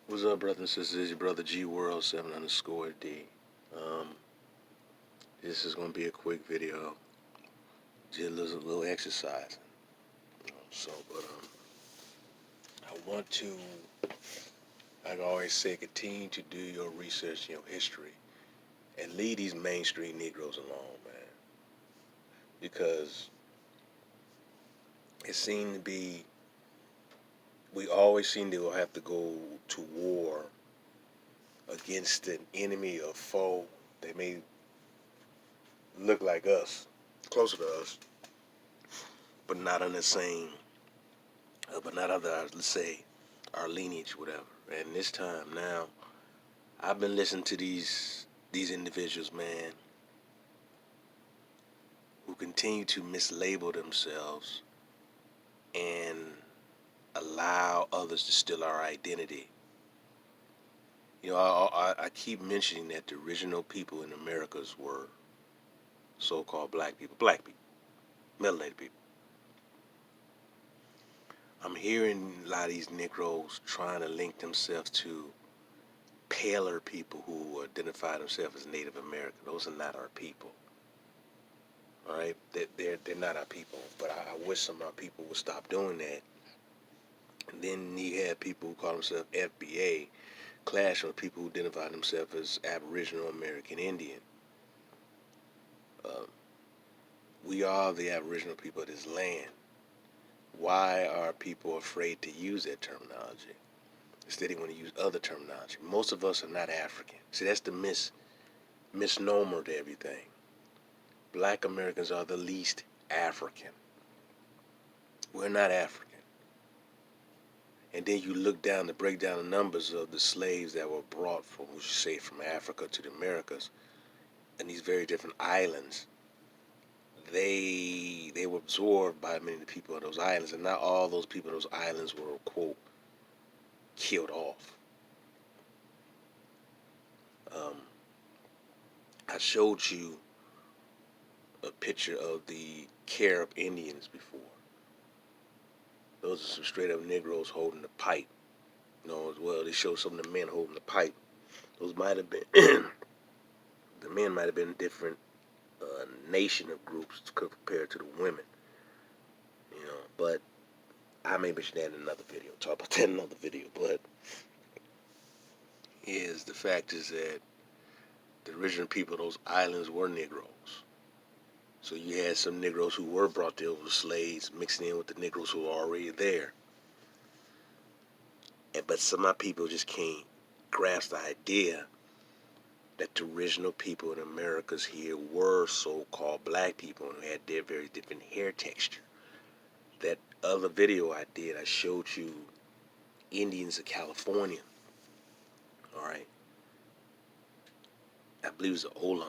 What's up, brothers and sisters? It's your brother G World 7 underscore D. Um, this is gonna be a quick video, just a little exercise. I want to, like I always say, continue to do your research, your history, and leave these mainstream Negroes alone, man, because it seemed to be we always seem to have to go to war against an enemy or foe. They may look like us, closer to us, but not in the same, but not of our, let's say, our lineage, whatever. And this time now, I've been listening to these individuals, man, who continue to mislabel themselves and allow others to steal our identity. You know, I keep mentioning that the original people in Americas were so-called black people, melanated people. I'm hearing a lot of these Negroes trying to link themselves to paler people who identify themselves as Native American. Those are not our people. All right, they're not our people. But I wish some of our people would stop doing that. And then you have people who call themselves FBA clash with people who identify themselves as Aboriginal American Indian. Uh, we are the Aboriginal people of this land. Why are people afraid to use that terminology? Instead, they want to use other terminology. Most of us are not African. See, that's the misnomer to everything. Black Americans are the least African. We're not African. And then you look down to break down the numbers of the slaves that were brought from, we should say, from Africa to the Americas, and these very different islands. They were absorbed by many of the people of those islands, and not all those people of those islands were, quote, killed off. Um, I showed you a picture of the Carib Indians before. Those are some straight up Negroes holding the pipe. You know, as well, they showed some of the men holding the pipe. Those might have been, the men might have been different nation of groups compared to the women. You know, but I may mention that in another video. Talk about that in another video. But the fact is that the original people of those islands were Negroes. So you had some Negroes who were brought there with slaves mixing in with the Negroes who were already there. But some of my people just can't grasp the idea that the original people in Americas here were so-called black people and had their very different hair texture. That other video I did, I showed you Indians of California. All right. I believe it was the Olan.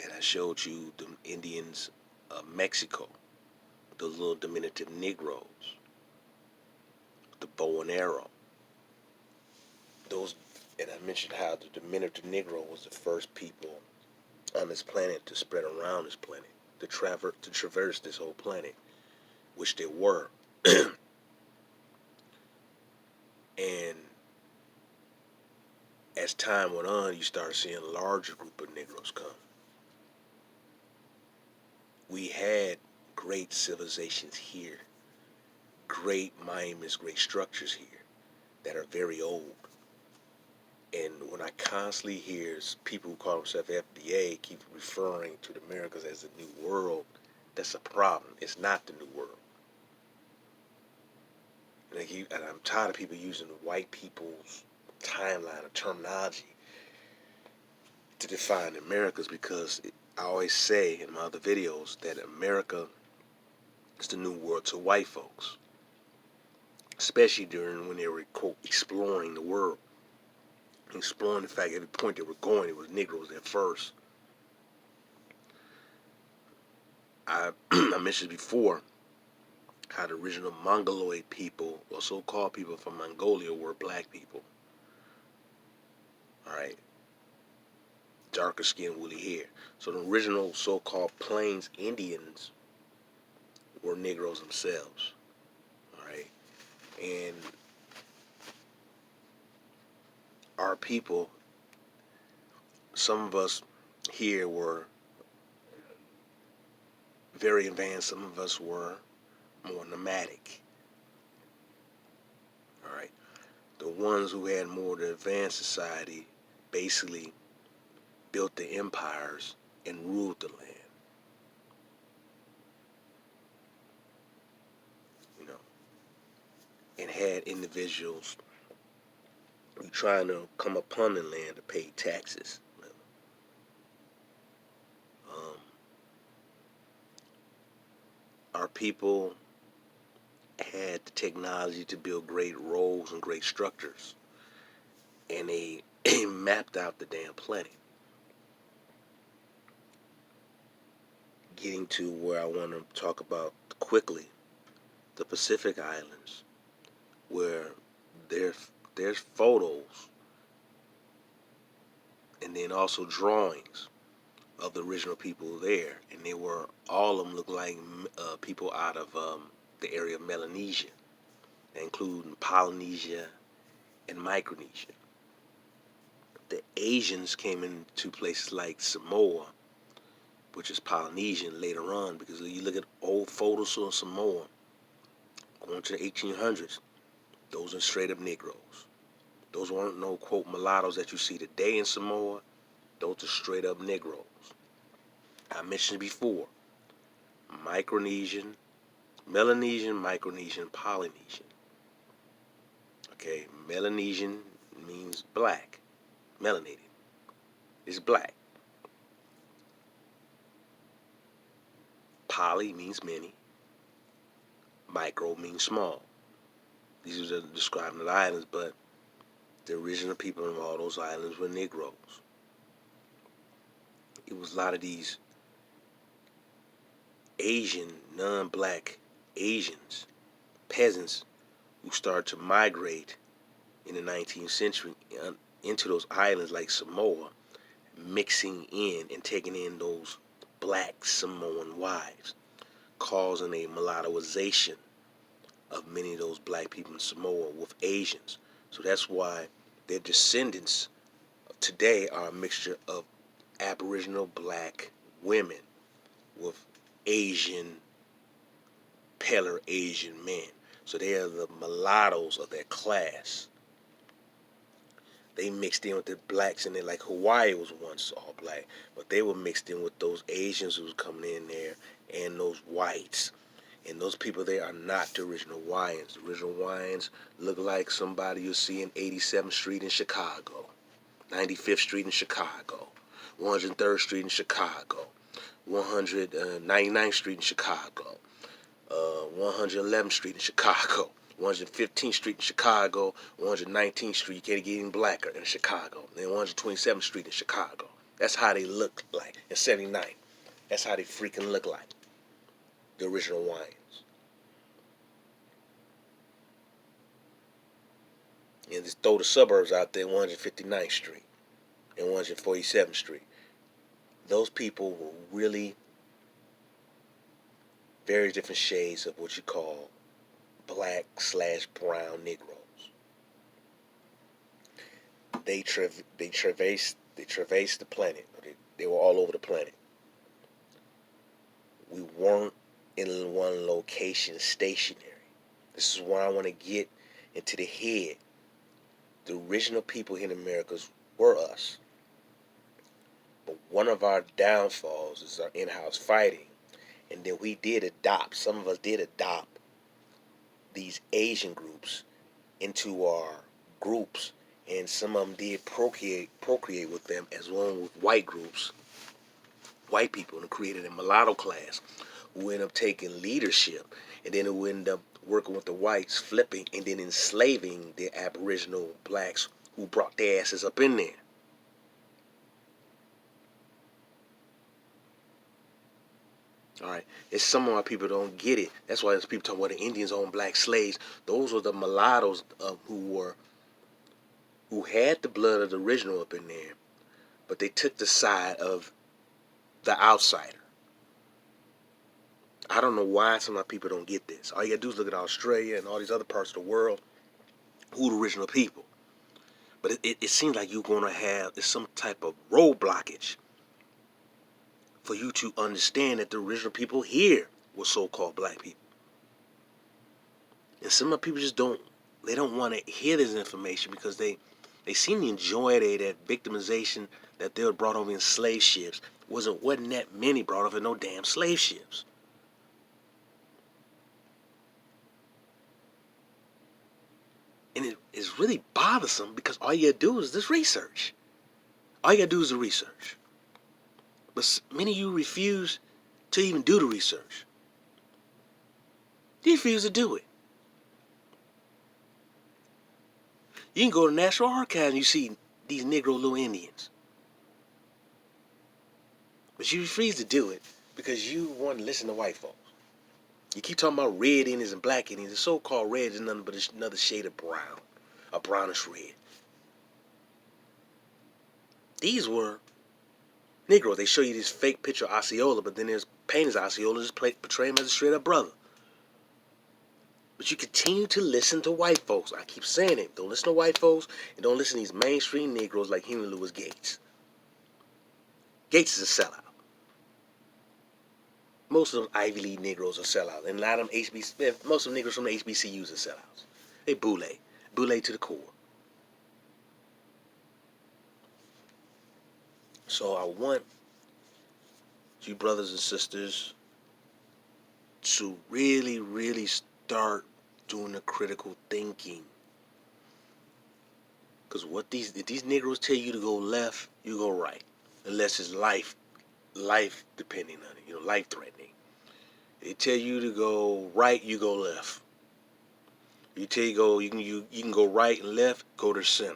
And I showed you the Indians of Mexico, those little diminutive Negroes, the bow and arrow. Those, and I mentioned how the diminutive Negro was the first people on this planet to spread around this planet, to traverse this whole planet, which they were. And as time went on, you start seeing a larger group of Negroes come. We had great civilizations here, great monuments, great structures here that are very old. And when I constantly hear people who call themselves FDA keep referring to the Americas as the New World, that's a problem. It's not the New World. And I'm tired of people using white people's timeline or terminology to define the Americas, because I always say in my other videos that America is the New World to white folks, especially during when they were, quote, exploring the world. Exploring the fact every point they were going, it was Negroes there first. I mentioned before how the original Mongoloid people, or so-called people from Mongolia, were black people. All right, darker skin, woolly hair. So the original so-called Plains Indians were Negroes themselves. All right, and people, some of us here were very advanced, some of us were more nomadic. All right. The ones who had more of the advanced society basically built the empires and ruled the land. You know, and had individuals who trying to come upon the land to pay taxes. Um, our people had the technology to build great roads and great structures, and they mapped out the damn planet. Getting to where I want to talk about quickly, the Pacific Islands, where there's photos and then also drawings of the original people there, and they were all of them look like people out of the area of Melanesia, including Polynesia and Micronesia. The Asians came into places like Samoa, which is Polynesian later on, because you look at old photos of Samoa going to the 1800s, those are straight up Negroes. Those weren't no quote mulattoes that you see today in Samoa. Those are straight up Negroes. I mentioned before, Micronesian, Melanesian, Micronesian, Polynesian. Okay, Melanesian means black. Melenated is black. Poly means many. Micro means small. These are describing the islands, but the original people on all those islands were Negroes. It was a lot of these Asian, non-black Asians, peasants, who started to migrate in the 19th century into those islands like Samoa, mixing in and taking in those black Samoan wives, causing a mulattoization of many of those black people in Samoa with Asians. So that's why their descendants today are a mixture of Aboriginal black women with Asian, paler Asian men. So they are the mulattoes of their class. They mixed in with the blacks, and then like Hawaii was once all black, but they were mixed in with those Asians who was coming in there and those whites. And those people there are not the original Hawaiians. The original Hawaiians look like somebody you'll see in 87th Street in Chicago, 95th Street in Chicago, 103rd Street in Chicago, 199th Street in Chicago, 111th Street in Chicago, 115th Street in Chicago, 119th Street, you can't get any blacker in Chicago, and then 127th Street in Chicago. That's how they look like in 79. That's how they freaking look like, the original Hawaiians. And just throw the suburbs out there, 159th Street and 147th Street. Those people were really very different shades of what you call black/brown Negroes. They traversed the planet. They were all over the planet. We weren't in one location stationary. This is where I want to get into the head. The original people here in America were us. But one of our downfalls is our in-house fighting. And then we did adopt, some of us did adopt these Asian groups into our groups, and some of them did procreate with them as well with white groups, white people, and created a mulatto class who end up taking leadership, and then who end up working with the whites, flipping, and then enslaving the Aboriginal blacks who brought their asses up in there. All right, it's some of our people don't get it. That's why there's people talking about the Indians own black slaves. Those were the mulattoes who had the blood of the original up in there, but they took the side of the outsider. I don't know why some of our people don't get this. All you gotta do is look at Australia and all these other parts of the world. Who the original people? But it seems like you're going to have some type of road blockage for you to understand that the original people here were so-called black people. And some of the people just don't want to hear this information because they seem to enjoy that victimization that they were brought over in slave ships. Wasn't that many brought over in no damn slave ships. And it is really bothersome because all you gotta do is this research. All you gotta do is the research. But many of you refuse to even do the research. You refuse to do it. You can go to National Archives and you see these Negro little Indians. But you refuse to do it because you want to listen to white folks. You keep talking about red Indians and black Indians. The so-called red is nothing but another shade of brown, a brownish red. These were Negroes. They show you this fake picture of Osceola, but then there's painters Osceola just portray him as a straight up brother. But you continue to listen to white folks. I keep saying it. Don't listen to white folks and don't listen to these mainstream Negroes like Henry Louis Gates. Gates is a sellout. Most of them Ivy League Negroes are sellouts. And a lot of them most of them Negroes from the HBCUs are sellouts. They boule to the core. So I want you brothers and sisters to really, really start doing the critical thinking. Because if these Negroes tell you to go left, you go right. Unless it's life depending on it, life threatening. They tell you to go right, you go left. You tell you can go right and left, go to the center.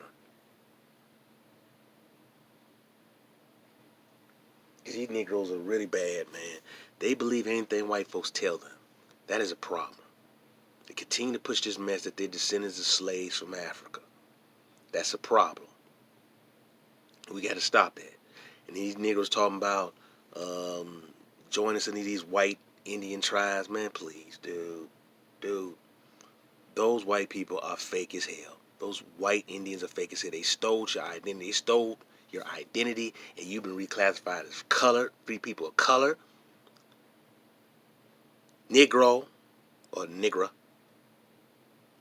These Negroes are really bad, man. They believe anything white folks tell them. That is a problem. They continue to push this mess that they're descendants of slaves from Africa. That's a problem. We got to stop that. And these Negroes talking about joining us in these white Indian tribes, man, please, dude. Those white people are fake as hell. Those white Indians are fake as hell. They stole your identity. They stole your identity, and you've been reclassified as color, free people of color, Negro or Negra,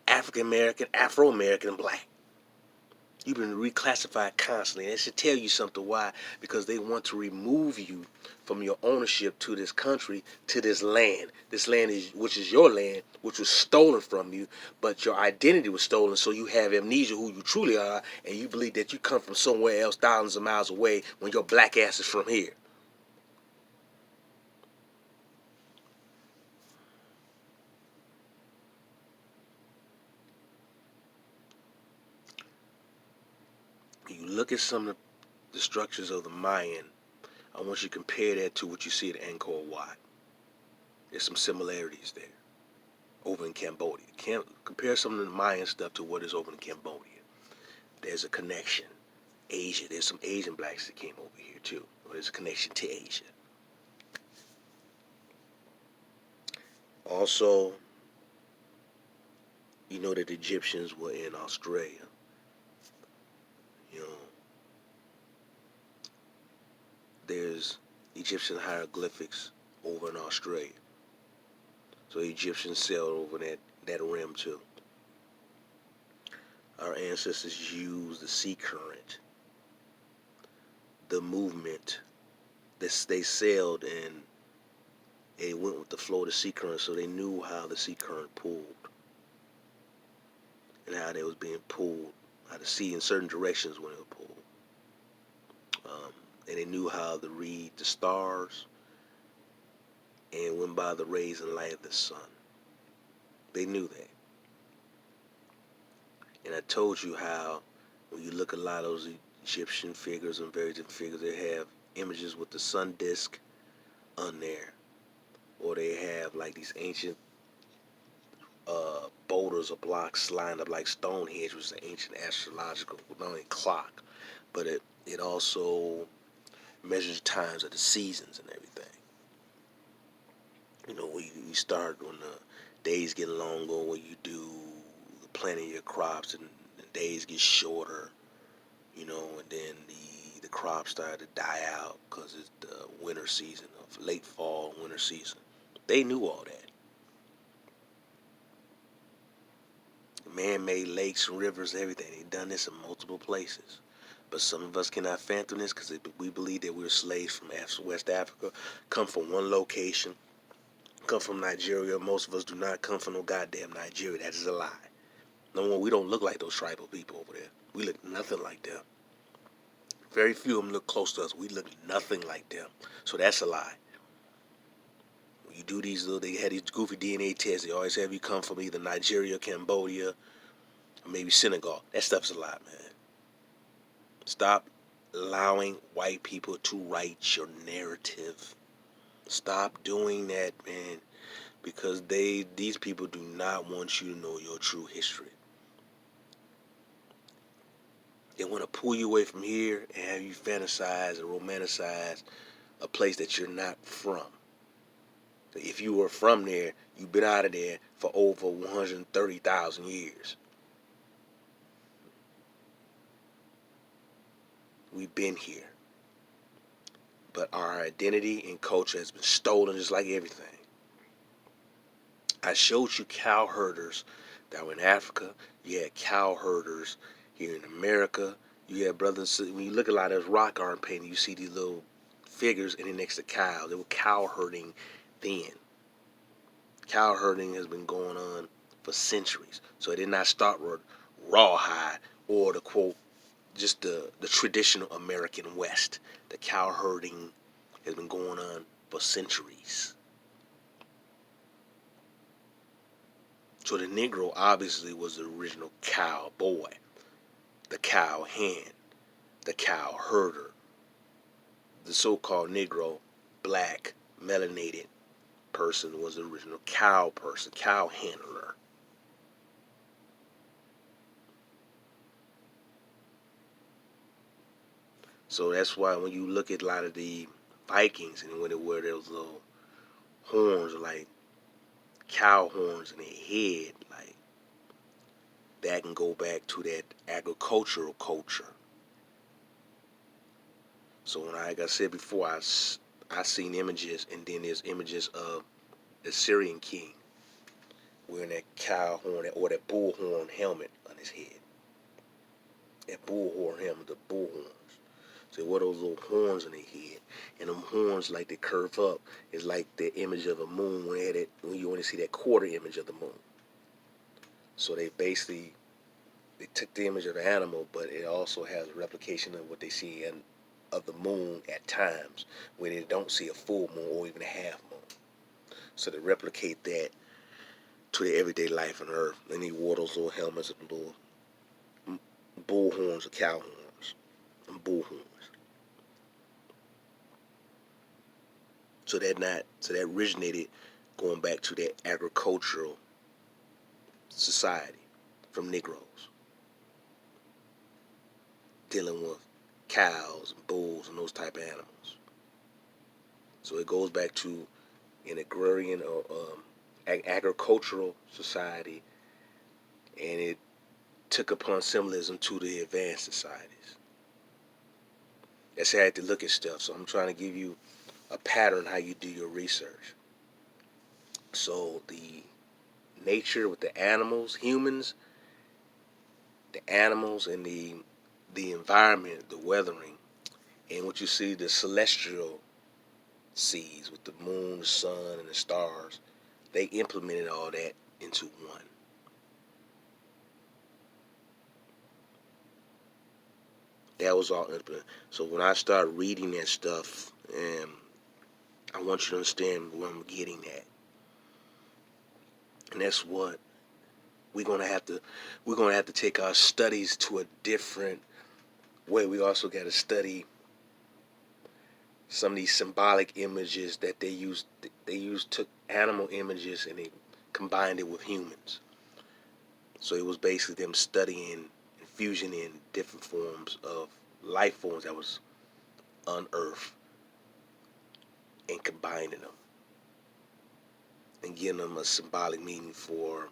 African American, Afro American, and black. You've been reclassified constantly. And it should tell you something. Why? Because they want to remove you from your ownership to this country, to this land. This land which is your land, which was stolen from you, but your identity was stolen, so you have amnesia who you truly are, and you believe that you come from somewhere else thousands of miles away when your black ass is from here. You look at some of the structures of the Mayan, I want you to compare that to what you see at Angkor Wat. There's some similarities there. Over in Cambodia. Compare some of the Mayan stuff to what is over in Cambodia. There's a connection. Asia. There's some Asian blacks that came over here too. There's a connection to Asia. Also, you know that the Egyptians were in Australia. There's Egyptian hieroglyphics over in Australia. So the Egyptians sailed over that rim too. Our ancestors used the sea current, the movement. They sailed and they went with the flow of the sea current, so they knew how the sea current pulled and how they was being pulled, how the sea in certain directions when it was pulled. And they knew how to read the stars and went by the rays and light of the sun. They knew that. And I told you how when you look at a lot of those Egyptian figures and various different figures, they have images with the sun disk on there. Or they have like these ancient boulders or blocks lined up like Stonehenge, which is an ancient astrological, not only clock, but it also measures times of the seasons and everything. When you start when the days get longer, when you do the planting your crops and the days get shorter, And then the crops started to die out because it's the winter season of late fall, winter season. They knew all that. Man-made lakes, rivers, everything. They've done this in multiple places. But some of us cannot fathom this because we believe that we're slaves from West Africa, come from one location, come from Nigeria. Most of us do not come from no goddamn Nigeria. That is a lie. No one, we don't look like those tribal people over there. We look nothing like them. Very few of them look close to us. We look nothing like them. So that's a lie. When you do they had these goofy DNA tests. They always have you come from either Nigeria, Cambodia, or maybe Senegal. That stuff's a lie, man. Stop allowing white people to write your narrative. Stop doing that, man, because these people do not want you to know your true history. They want to pull you away from here and have you fantasize and romanticize a place that you're not from. If you were from there, you've been out of there for over 130,000 years. We've been here. But our identity and culture has been stolen just like everything. I showed you cow herders that were in Africa. You had cow herders here in America. You had brothers. When you look at a lot of rock art painting, you see these little figures in the next to cows. They were cow herding then. Cow herding has been going on for centuries. So it did not start with rawhide or the quote, just the traditional American West. The cow herding has been going on for centuries. So the Negro obviously was the original cowboy, the cow hand, the cow herder. The so-called Negro, black, melanated person was the original cow person, cow handler. So that's why when you look at a lot of the Vikings and when they wear those little horns, like cow horns in their head, like that can go back to that agricultural culture. So when like I said before, I seen images, and then there's images of the Syrian king wearing that cow horn or that bull horn helmet on his head. That bull horn helmet, the bull horns. So what those little horns on their head, and them horns like they curve up is like the image of a moon when they had it, when you only see that quarter image of the moon. So they took the image of the animal, but it also has a replication of what they see of the moon at times when they don't see a full moon or even a half moon. So they replicate that to their everyday life on Earth. And they wore those little helmets of bull horns or cow horns and bull horns. So that originated going back to that agricultural society from Negroes dealing with cows and bulls and those type of animals. So it goes back to an agrarian or agricultural society, and it took upon symbolism to the advanced societies. That's how I had to look at stuff. So I'm trying to give you a pattern how you do your research. So the nature with the animals, humans, the animals, and the environment, the weathering, and what you see, the celestial seas with the moon, the sun, and the stars, they implemented all that into one. That was all implemented. So when I start reading that stuff, I want you to understand where I'm getting at. And that's what we're gonna have to take our studies to a different way. We also got to study some of these symbolic images that they used. Took animal images and they combined it with humans. So it was basically them studying and fusion in different forms of life forms that was unearthed and combining them and giving them a symbolic meaning for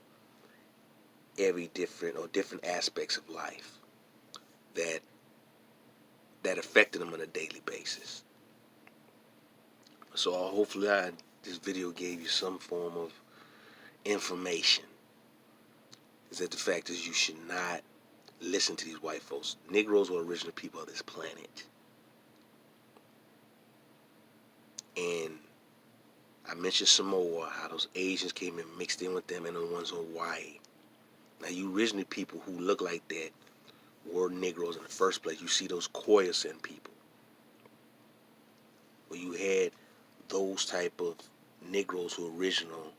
every different aspects of life that that affected them on a daily basis. So hopefully this video gave you some form of information. Is that the fact is you should not listen to these white folks. Negroes were original people of this planet. And I mentioned Samoa, how those Asians came and mixed in with them, and the ones on Hawaii. Now, you originally people who look like that were Negroes in the first place. You see those Koyasan people, where you had those type of Negroes who were original,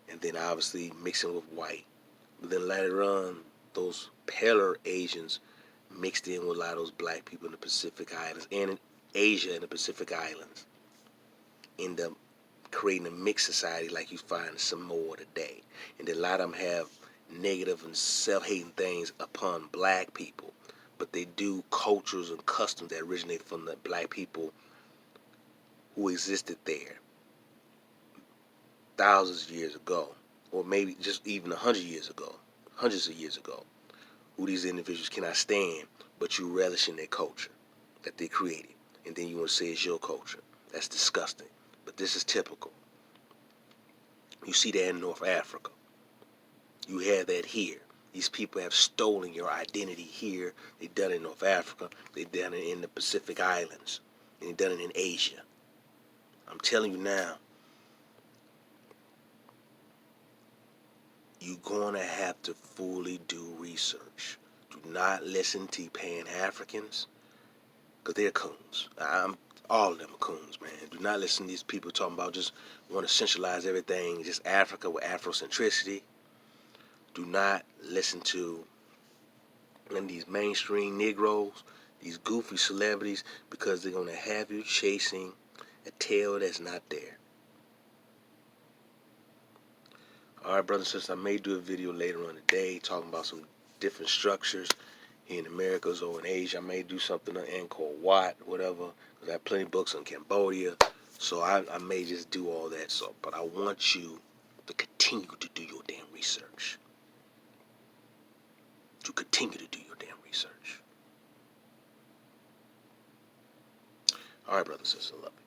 and then obviously mixing with white. But then later on, those paler Asians mixed in with a lot of those black people in the Pacific Islands and in Asia and the Pacific Islands. End up creating a mixed society like you find in Samoa today. And then a lot of them have negative and self-hating things upon black people. But they do cultures and customs that originate from the black people who existed there thousands of years ago, or maybe just even 100 years ago, hundreds of years ago, who these individuals cannot stand, but you relish in their culture that they created. And then you want to say it's your culture. That's disgusting. But this is typical. You see that in North Africa. You have that here. These people have stolen your identity here. They've done it in North Africa. They've done it in the Pacific Islands. And they've done it in Asia. I'm telling you now, you're going to have to fully do research. Do not listen to Pan-Africans, because they're coons. All of them are coons, man. Do not listen to these people talking about just want to centralize everything, just Africa with Afrocentricity. Do not listen to none of these mainstream Negroes, these goofy celebrities, because they're going to have you chasing a tail that's not there. Alright, brothers and sisters, I may do a video later on today talking about some different structures here in Americas or in Asia. I may do something on Angkor Wat, whatever, because I have plenty of books on Cambodia. So I may just do all that. So, but I want you to continue to do your damn research. To continue to do your damn research. Alright, brothers and sisters, I love you.